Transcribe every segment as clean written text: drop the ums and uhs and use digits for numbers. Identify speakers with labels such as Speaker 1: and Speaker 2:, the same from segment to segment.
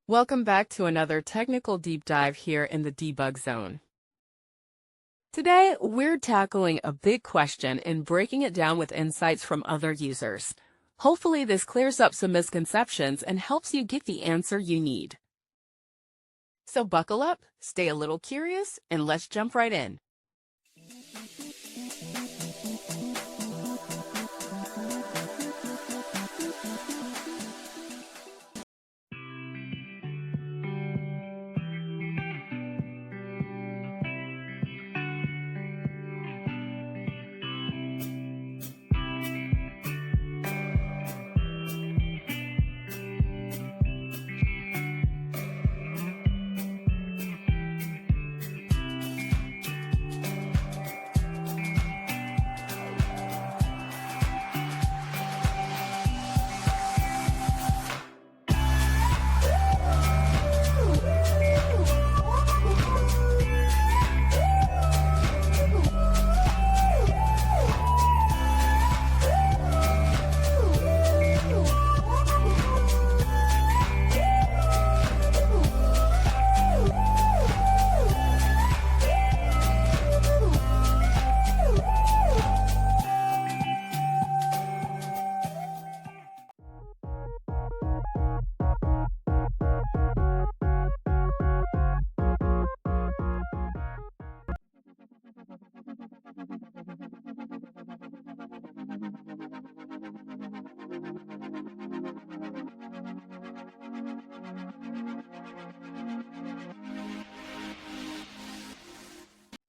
Speaker 1: Welcome back to another technical deep dive here in the debug zone. Today, we're tackling a big question and breaking it down with insights from other users. Hopefully, this clears up some misconceptions and helps you get the answer you need. So buckle up, stay a little curious, and let's jump right in.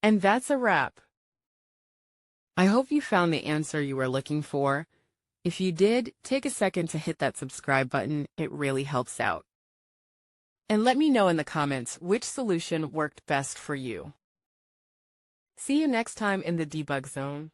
Speaker 1: And that's a wrap. I hope you found the answer you were looking for. If you did, take a second to hit that subscribe button. It really helps out. And let me know in the comments which solution worked best for you. See you next time in the debug zone.